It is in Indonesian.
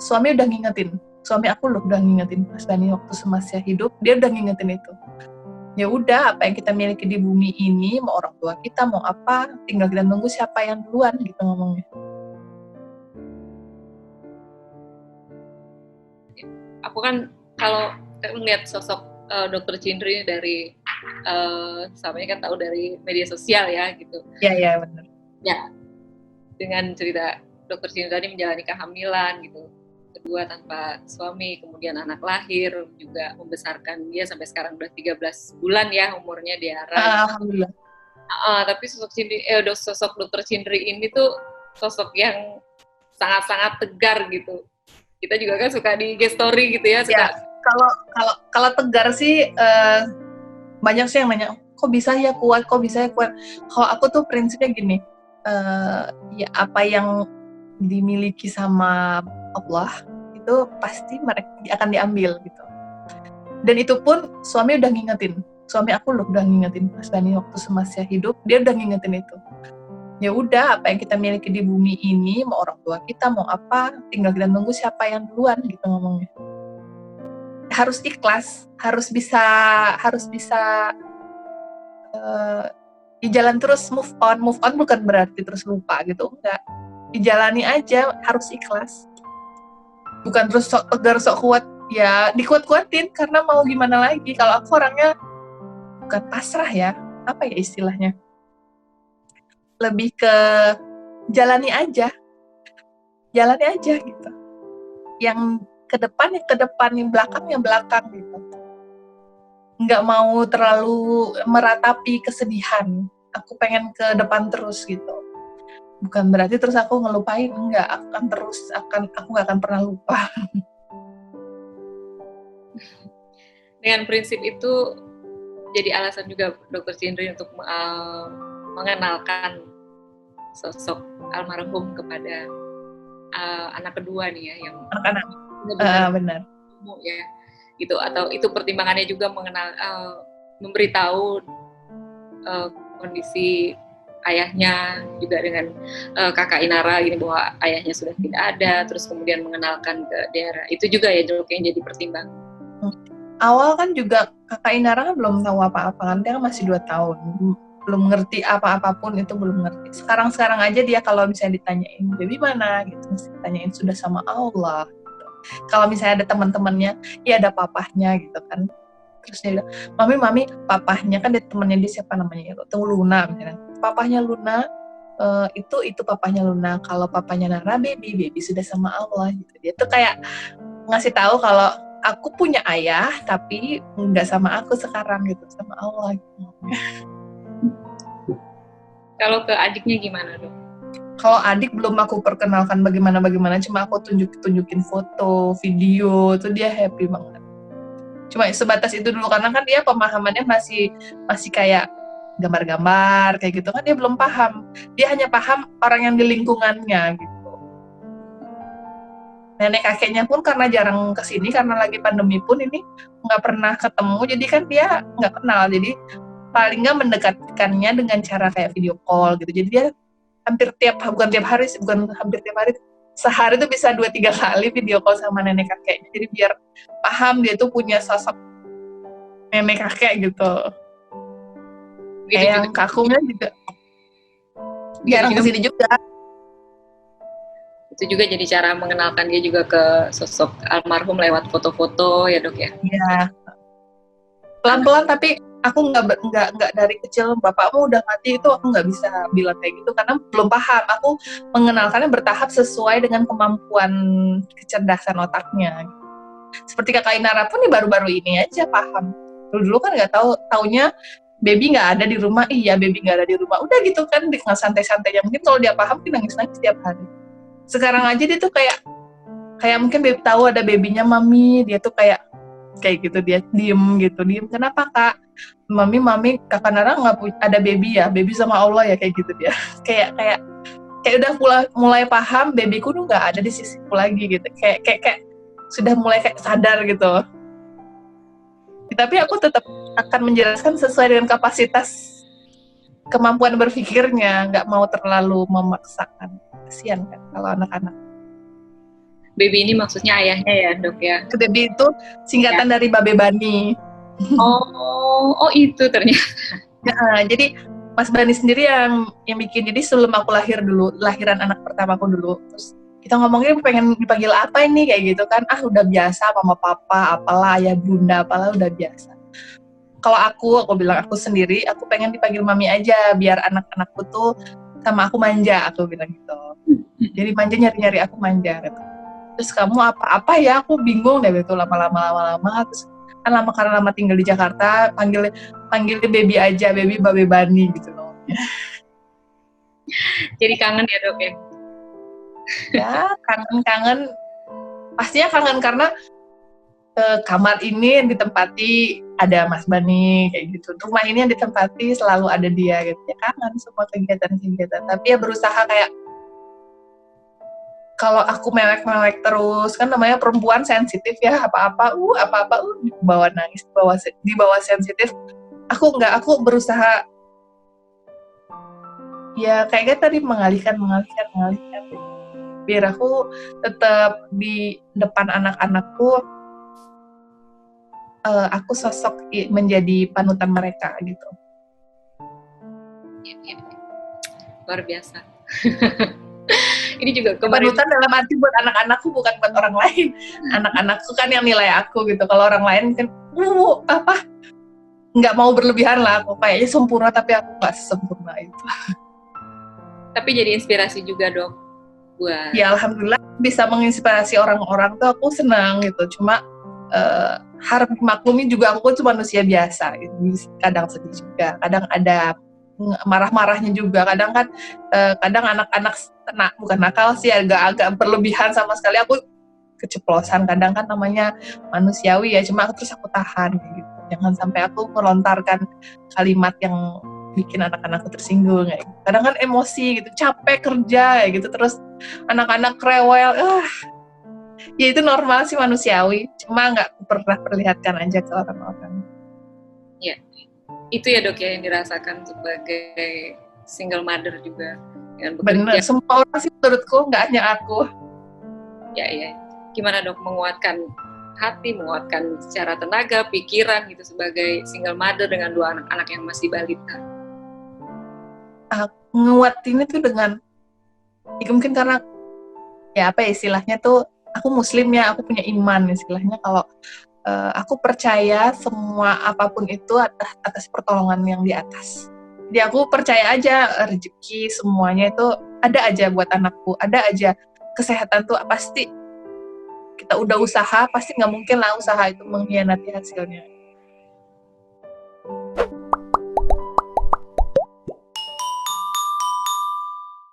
suami udah ngingetin. Suami aku loh udah ngingetin Mas Bani waktu semasa hidup, dia udah ngingetin itu. Ya udah, apa yang kita miliki di bumi ini, mau orang tua kita, mau apa, tinggal kita nunggu siapa yang duluan gitu ngomongnya. Aku kan kalau melihat sosok Dr. Cindri dari samanya kan tahu dari media sosial ya gitu. Iya benar. Ya, dengan cerita Dr. Cindri tadi menjalani kehamilan gitu, kedua tanpa suami, kemudian anak lahir, juga membesarkan dia sampai sekarang udah 13 bulan ya umurnya Diara. Alhamdulillah. Tapi sosok Dr. Cindri ini tuh sosok yang sangat-sangat tegar gitu. Kita juga kan suka di IG story gitu ya, suka. Ya, kalau tegar sih banyak sih yang nanya, kok bisa ya kuat? Kalau aku tuh prinsipnya gini, ya apa yang dimiliki sama Allah itu pasti mereka akan diambil gitu. Dan itu pun suami udah ngingetin. Suami aku loh udah ngingetin Mas Bani waktu semasa hidup, dia udah ngingetin itu. Ya udah, apa yang kita miliki di bumi ini, mau orang tua kita, mau apa, tinggal kita nunggu siapa yang duluan gitu ngomongnya. Harus ikhlas, harus bisa jalan terus, move on bukan berarti terus lupa gitu, enggak. Dijalani aja, harus ikhlas. Bukan terus sok tegar, sok kuat, ya dikuat-kuatin karena mau gimana lagi. Kalau aku orangnya bukan pasrah ya, apa ya istilahnya, lebih ke jalani aja gitu. Yang ke depan, yang belakang gitu. Nggak mau terlalu meratapi kesedihan. Aku pengen ke depan terus gitu. Bukan berarti terus aku ngelupain, enggak, aku nggak akan pernah lupa. Dengan prinsip itu jadi alasan juga Dr. Cindri untuk mengenalkan sosok almarhum kepada anak kedua nih ya, yang anak-anak benar ya gitu, atau itu pertimbangannya juga memberitahu kondisi ayahnya juga dengan kakak Inara gini, bahwa ayahnya sudah tidak ada, terus kemudian mengenalkan ke Diara, itu juga ya Dok yang jadi pertimbangan. Awal kan juga kakak Inara kan belum tahu apa-apa kan, dia kan masih 2 tahun, belum ngerti apa-apapun, itu belum ngerti. Sekarang aja dia kalau misalnya ditanyain baby mana gitu, mesti ditanyain sudah sama Allah gitu. Kalau misalnya ada teman-temannya, ya ada papahnya gitu kan, terus dia bilang mami papahnya kan, ada temannya dia siapa namanya itu Luna misalnya, papahnya Luna itu papahnya Luna, kalau papahnya Nara baby sudah sama Allah gitu. Dia tuh kayak ngasih tahu kalau aku punya ayah tapi nggak sama aku sekarang gitu, sama Allah gitu. Kalau ke adiknya gimana Dok? Kalau adik belum aku perkenalkan bagaimana, cuma aku tunjukin foto, video, tuh dia happy banget. Cuma sebatas itu dulu karena kan dia pemahamannya masih kayak gambar-gambar kayak gitu kan, dia belum paham. Dia hanya paham orang yang di lingkungannya gitu. Nenek kakeknya pun karena jarang kesini, karena lagi pandemi pun ini nggak pernah ketemu, jadi kan dia nggak kenal. Jadi paling nggak mendekatkannya dengan cara kayak video call gitu. Jadi dia sehari tuh bisa 2-3 kali video call sama nenek kakeknya. Jadi biar paham dia tuh punya sosok nenek kakek gitu. Kayak yang kakungnya juga jarang kesini juga. Itu juga jadi cara mengenalkan dia juga ke sosok almarhum lewat foto-foto ya Dok ya? Iya. Pelan-pelan, tapi aku nggak dari kecil bapakmu udah mati, itu aku nggak bisa bilang kayak gitu karena belum paham. Aku mengenalkannya bertahap sesuai dengan kemampuan kecerdasan otaknya. Seperti kakak Inara pun nih baru-baru ini aja paham. Dulu kan nggak taunya baby nggak ada di rumah, iya baby nggak ada di rumah, udah gitu kan dengan santai-santainya. Mungkin kalau dia paham dia nangis-nangis tiap hari. Sekarang aja dia tuh kayak mungkin baby tahu ada babynya mami, dia tuh kayak gitu, dia diem. Kenapa kak? Mami kakak Nara nggak ada baby ya, baby sama Allah ya, kayak gitu dia. kayak udah mulai paham babyku tuh nggak ada di sisiku lagi gitu. Kayak sudah mulai kayak sadar gitu. Tapi aku tetap akan menjelaskan sesuai dengan kapasitas kemampuan berpikirnya, nggak mau terlalu memaksakan. Kasian kan kalau anak-anak. Baby ini maksudnya ayahnya ya dok ya? Baby itu singkatan dari Babe Bani. Oh itu ternyata. Nah, jadi Mas Bani sendiri yang bikin. Jadi sebelum aku lahiran anak pertama aku dulu, terus kita ngomongnya pengen dipanggil apa ini kayak gitu kan, udah biasa mama papa apalah, ayah bunda apalah udah biasa. Kalau aku bilang aku sendiri, aku pengen dipanggil mami aja biar anak-anakku tuh sama aku manja, aku bilang gitu. Jadi manja, nyari-nyari aku manja gitu. Terus kamu apa ya, aku bingung deh gitu lama-lama terus kan karena lama tinggal di Jakarta, panggil baby aja, baby Babe Bani gitu loh. Jadi kangen ya dok ya? Ya kangen, pastinya kangen karena kamar ini yang ditempati ada Mas Bani kayak gitu, rumah ini yang ditempati selalu ada dia gitu ya, kangen semua kegiatan. Tapi ya berusaha kayak, kalau aku mewek terus kan namanya perempuan sensitif ya, apa-apa dibawa nangis, dibawa sensitif. Aku berusaha ya kayak tadi mengalihkan biar aku tetap di depan anak-anakku, aku sosok menjadi panutan mereka gitu. Ya. Luar biasa. Ini juga kemarin. Panutan dalam arti buat anak-anakku, bukan buat orang lain. Anak-anakku kan yang nilai aku gitu. Kalau orang lain kan, nggak mau berlebihan lah. Aku kayaknya sempurna, tapi aku nggak sesempurna itu. Tapi jadi inspirasi juga dong buat. Ya alhamdulillah bisa menginspirasi orang-orang tuh aku senang gitu. Cuma harap dimaklumi juga, aku cuma manusia biasa gitu. Kadang sedih juga, kadang ada marah-marahnya juga, kadang kan kadang anak-anak bukan nakal sih, agak berlebihan sama sekali, aku keceplosan, kadang kan namanya manusiawi ya, cuma terus aku tahan gitu. Jangan sampai aku melontarkan kalimat yang bikin anak-anakku tersinggung kayak gitu. Kadang kan emosi gitu, capek kerja kayak gitu, terus anak-anak rewel, ya itu normal sih, manusiawi, cuma nggak pernah perlihatkan aja ke orang-orang. Ya, itu ya dok ya yang dirasakan sebagai single mother juga. Bener, semua orang sih menurutku, nggak hanya aku. Ya, gimana dok menguatkan hati, menguatkan secara tenaga, pikiran gitu sebagai single mother dengan 2 anak-anak yang masih balita? Nguatin itu dengan, ya mungkin karena ya apa ya istilahnya tuh, aku muslim ya, aku punya iman istilahnya, kalau aku percaya semua apapun itu atas pertolongan yang di atas. Jadi aku percaya aja rezeki semuanya itu ada aja buat anakku, ada aja kesehatan tuh pasti, kita udah usaha pasti nggak mungkin lah usaha itu mengkhianati hasilnya.